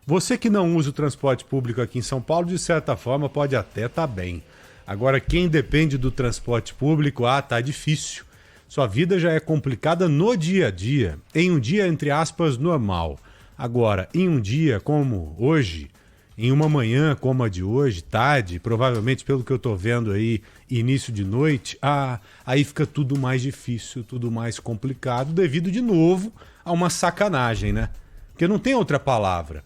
Você que não usa o transporte público aqui em São Paulo, de certa forma, pode até estar bem. Agora, quem depende do transporte público, tá difícil. Sua vida já é complicada no dia a dia, em um dia, entre aspas, normal. Agora, em um dia como hoje, em uma manhã como a de hoje, tarde, provavelmente pelo que eu estou vendo aí, início de noite, aí fica tudo mais difícil, tudo mais complicado, devido de novo a uma sacanagem, né? Porque não tem outra palavra.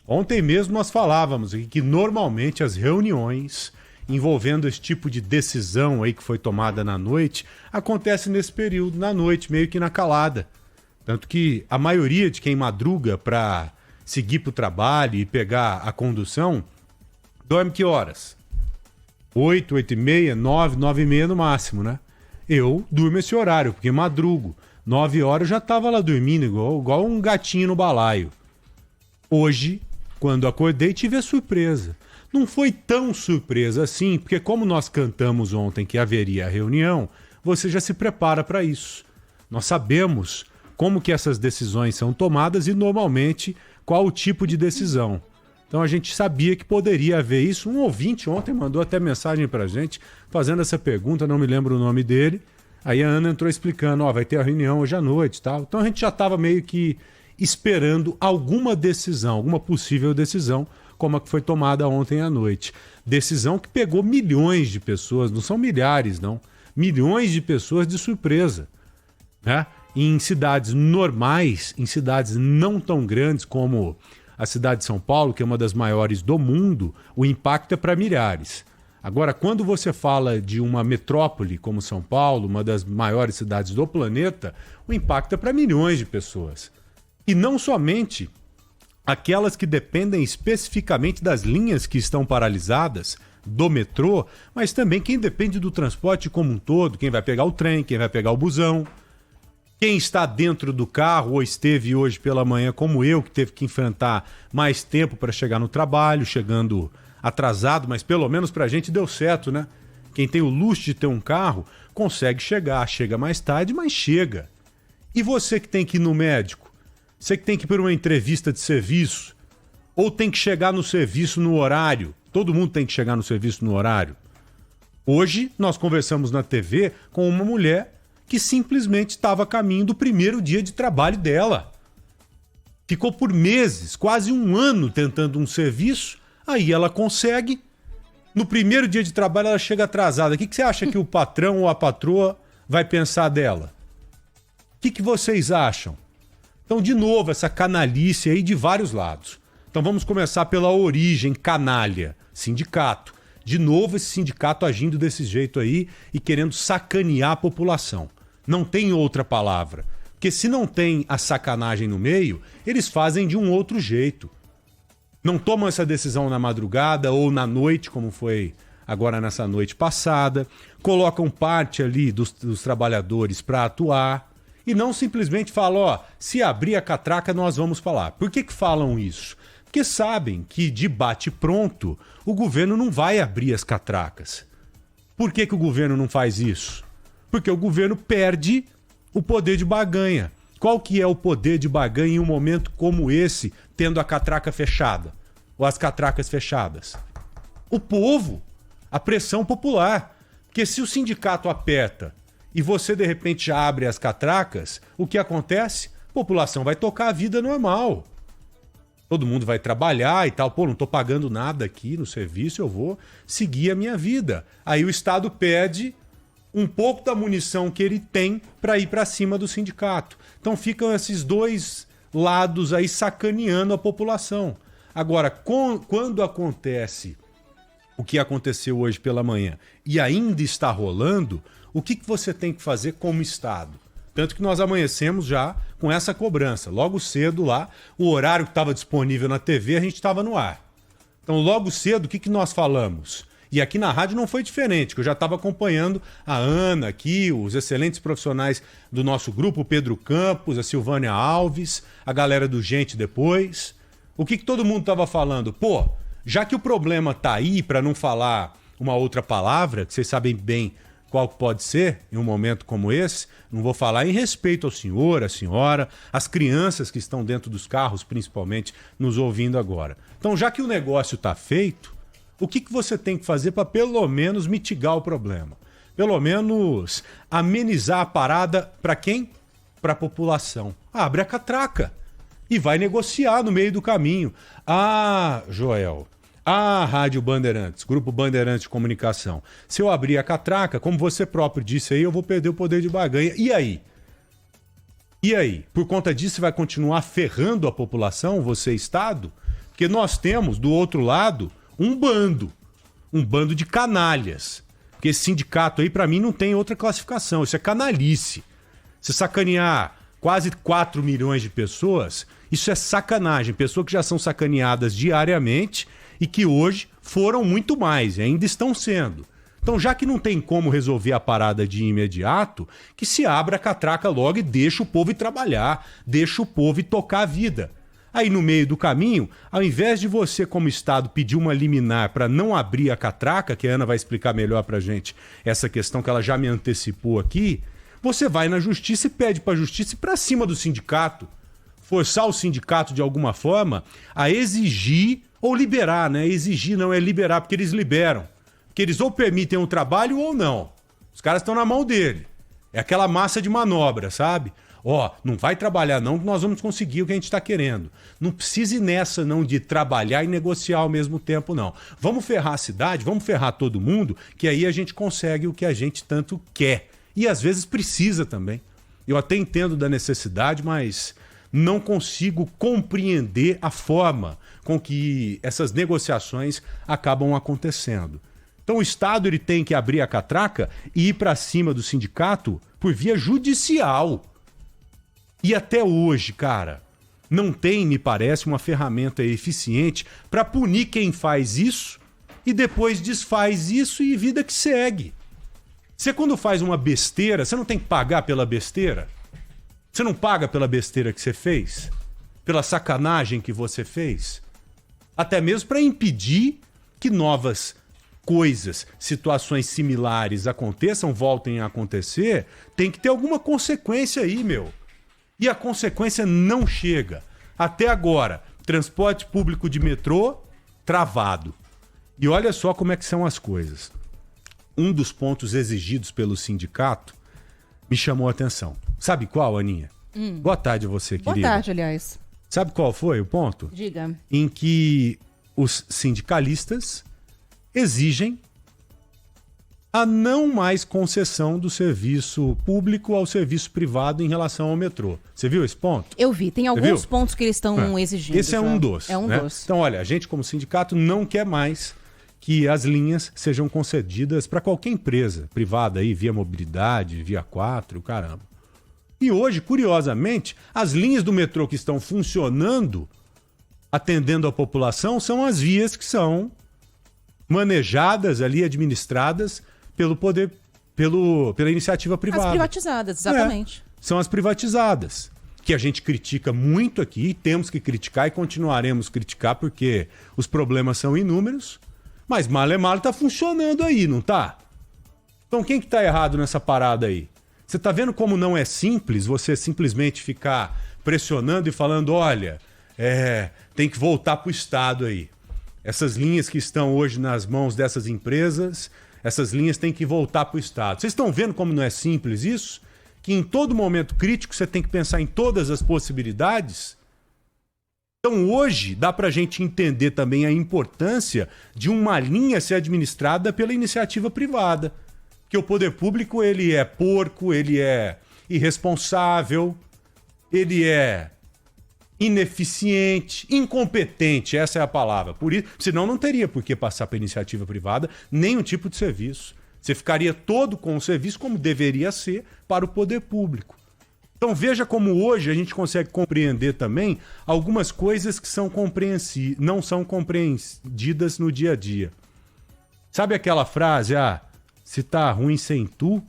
Ontem mesmo nós falávamos aqui que normalmente as reuniões envolvendo esse tipo de decisão aí que foi tomada na noite, acontece nesse período, na noite, meio que na calada. Tanto que a maioria de quem madruga para seguir para o trabalho e pegar a condução, dorme que horas? 8, 8h30, 9, 9h30 no máximo, né? Eu durmo esse horário, porque madrugo. 9 horas eu já estava lá dormindo, igual um gatinho no balaio. Hoje, quando acordei, tive a surpresa. Não foi tão surpresa assim, porque como nós cantamos ontem que haveria a reunião, você já se prepara para isso. Nós sabemos como que essas decisões são tomadas e normalmente qual o tipo de decisão. Então a gente sabia que poderia haver isso. Um ouvinte ontem mandou até mensagem para a gente fazendo essa pergunta, não me lembro o nome dele. Aí a Ana entrou explicando, vai ter a reunião hoje à noite e tal. Então a gente já estava meio que esperando alguma decisão, alguma possível decisão, como a que foi tomada ontem à noite. Decisão que pegou milhões de pessoas, não são milhares, não. Milhões de pessoas de surpresa, né? Em cidades normais, em cidades não tão grandes como a cidade de São Paulo, que é uma das maiores do mundo, o impacto é para milhares. Agora, quando você fala de uma metrópole como São Paulo, uma das maiores cidades do planeta, o impacto é para milhões de pessoas. E não somente aquelas que dependem especificamente das linhas que estão paralisadas, do metrô, mas também quem depende do transporte como um todo, quem vai pegar o trem, quem vai pegar o busão, quem está dentro do carro ou esteve hoje pela manhã como eu, que teve que enfrentar mais tempo para chegar no trabalho, chegando atrasado, mas pelo menos para a gente deu certo, né? Quem tem o luxo de ter um carro consegue chegar, chega mais tarde, mas chega. E você que tem que ir no médico? Você que tem que ir para uma entrevista de serviço, ou tem que chegar no serviço no horário. Todo mundo tem que chegar no serviço no horário. Hoje, nós conversamos na TV com uma mulher que simplesmente estava a caminho do primeiro dia de trabalho dela. Ficou por meses, quase um ano tentando um serviço, aí ela consegue. No primeiro dia de trabalho ela chega atrasada. O que você acha que o patrão ou a patroa vai pensar dela? O que vocês acham? Então, de novo, essa canalice aí de vários lados. Então vamos começar pela origem, canalha, sindicato. De novo esse sindicato agindo desse jeito aí e querendo sacanear a população. Não tem outra palavra. Porque se não tem a sacanagem no meio, eles fazem de um outro jeito. Não tomam essa decisão na madrugada ou na noite, como foi agora nessa noite passada. Colocam parte ali dos trabalhadores para atuar. E não simplesmente falam, se abrir a catraca nós vamos falar. Por que falam isso? Porque sabem que de bate-pronto o governo não vai abrir as catracas. Por que o governo não faz isso? Porque o governo perde o poder de barganha. Qual que é o poder de barganha em um momento como esse, tendo a catraca fechada? Ou as catracas fechadas? O povo, a pressão popular. Porque se o sindicato aperta e você de repente já abre as catracas, o que acontece? A população vai tocar a vida normal. Todo mundo vai trabalhar e tal. Não tô pagando nada aqui no serviço, eu vou seguir a minha vida. Aí o Estado perde um pouco da munição que ele tem para ir para cima do sindicato. Então ficam esses dois lados aí sacaneando a população. Agora, quando acontece o que aconteceu hoje pela manhã e ainda está rolando, o que você tem que fazer como Estado? Tanto que nós amanhecemos já com essa cobrança. Logo cedo lá, o horário que estava disponível na TV, a gente estava no ar. Então, logo cedo, o que nós falamos? E aqui na rádio não foi diferente, que eu já estava acompanhando a Ana aqui, os excelentes profissionais do nosso grupo, o Pedro Campos, a Silvânia Alves, a galera do Gente Depois. O que todo mundo estava falando? Já que o problema está aí, para não falar uma outra palavra, que vocês sabem bem qual pode ser em um momento como esse, não vou falar em respeito ao senhor, à senhora, às crianças que estão dentro dos carros, principalmente, nos ouvindo agora. Então, já que o negócio está feito, o que você tem que fazer para pelo menos mitigar o problema? Pelo menos amenizar a parada para quem? Para a população. Abre a catraca e vai negociar no meio do caminho. Ah, Joel, Rádio Bandeirantes, Grupo Bandeirantes de Comunicação, se eu abrir a catraca, como você próprio disse aí, eu vou perder o poder de barganha. E aí? E aí? Por conta disso, você vai continuar ferrando a população, você, Estado? Porque nós temos, do outro lado, um bando de canalhas. Porque esse sindicato aí, para mim, não tem outra classificação. Isso é canalice. Se sacanear quase 4 milhões de pessoas, isso é sacanagem. Pessoas que já são sacaneadas diariamente e que hoje foram muito mais, e ainda estão sendo. Então, já que não tem como resolver a parada de imediato, que se abra a catraca logo e deixa o povo ir trabalhar, deixa o povo ir tocar a vida. Aí, no meio do caminho, ao invés de você, como Estado, pedir uma liminar para não abrir a catraca, que a Ana vai explicar melhor para a gente essa questão que ela já me antecipou aqui, você vai na justiça e pede para a justiça ir para cima do sindicato. Forçar o sindicato, de alguma forma, a exigir, ou liberar, né? Exigir não é liberar, porque eles liberam. Porque eles ou permitem o trabalho ou não. Os caras estão na mão dele. É aquela massa de manobra, sabe? Não vai trabalhar não, que nós vamos conseguir o que a gente está querendo. Não precise nessa não de trabalhar e negociar ao mesmo tempo, não. Vamos ferrar a cidade, vamos ferrar todo mundo, que aí a gente consegue o que a gente tanto quer. E às vezes precisa também. Eu até entendo da necessidade, mas não consigo compreender a forma com que essas negociações acabam acontecendo. Então o Estado ele tem que abrir a catraca e ir para cima do sindicato por via judicial. E até hoje, cara, não tem, me parece, uma ferramenta eficiente para punir quem faz isso e depois desfaz isso e vida que segue. Você quando faz uma besteira, você não tem que pagar pela besteira? Você não paga pela besteira que você fez? Pela sacanagem que você fez? Até mesmo para impedir que novas coisas, situações similares aconteçam, voltem a acontecer, tem que ter alguma consequência aí, meu. E a consequência não chega. Até agora, transporte público de metrô travado. E olha só como é que são as coisas. Um dos pontos exigidos pelo sindicato me chamou a atenção. Sabe qual, Aninha? Boa tarde a você, querida. Boa tarde, aliás. Sabe qual foi o ponto? Diga. Em que os sindicalistas exigem a não mais concessão do serviço público ao serviço privado em relação ao metrô. Você viu esse ponto? Eu vi. Tem alguns pontos que eles estão exigindo. Esse é um dos. É um dos. Então, olha, a gente como sindicato não quer mais que as linhas sejam concedidas para qualquer empresa privada aí, via mobilidade, via 4, caramba. E hoje, curiosamente, as linhas do metrô que estão funcionando, atendendo a população, são as vias que são manejadas ali, administradas pelo poder, pela iniciativa privada. As privatizadas, exatamente. São as privatizadas, que a gente critica muito aqui, temos que criticar e continuaremos a criticar porque os problemas são inúmeros, mas mal está funcionando aí, não tá? Então quem que tá errado nessa parada aí? Você tá vendo como não é simples você simplesmente ficar pressionando e falando, olha, tem que voltar pro Estado aí. Essas linhas que estão hoje nas mãos dessas empresas, essas linhas têm que voltar pro Estado. Vocês estão vendo como não é simples isso? Que em todo momento crítico você tem que pensar em todas as possibilidades? Então hoje dá pra gente entender também a importância de uma linha ser administrada pela iniciativa privada. Que o poder público ele é porco, ele é irresponsável, ele é ineficiente, incompetente, essa é a palavra. Por isso, senão não teria por que passar para iniciativa privada nenhum tipo de serviço. Você ficaria todo com o serviço como deveria ser para o poder público. Então veja como hoje a gente consegue compreender também algumas coisas que não são compreendidas no dia a dia. Sabe aquela frase, se tá ruim sem tu,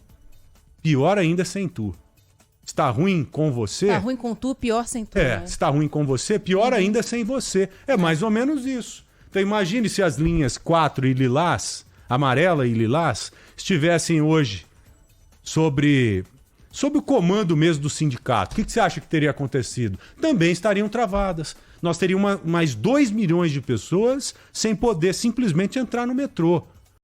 pior ainda sem tu. Se tá ruim com você... Tá ruim com tu, pior sem tu. Né? Se tá ruim com você, pior ainda sem você. É mais ou menos isso. Então imagine se as linhas 4 e lilás, amarela e lilás, estivessem hoje sobre o comando mesmo do sindicato, o que você acha que teria acontecido? Também estariam travadas. Nós teríamos mais 2 milhões de pessoas sem poder simplesmente entrar no metrô.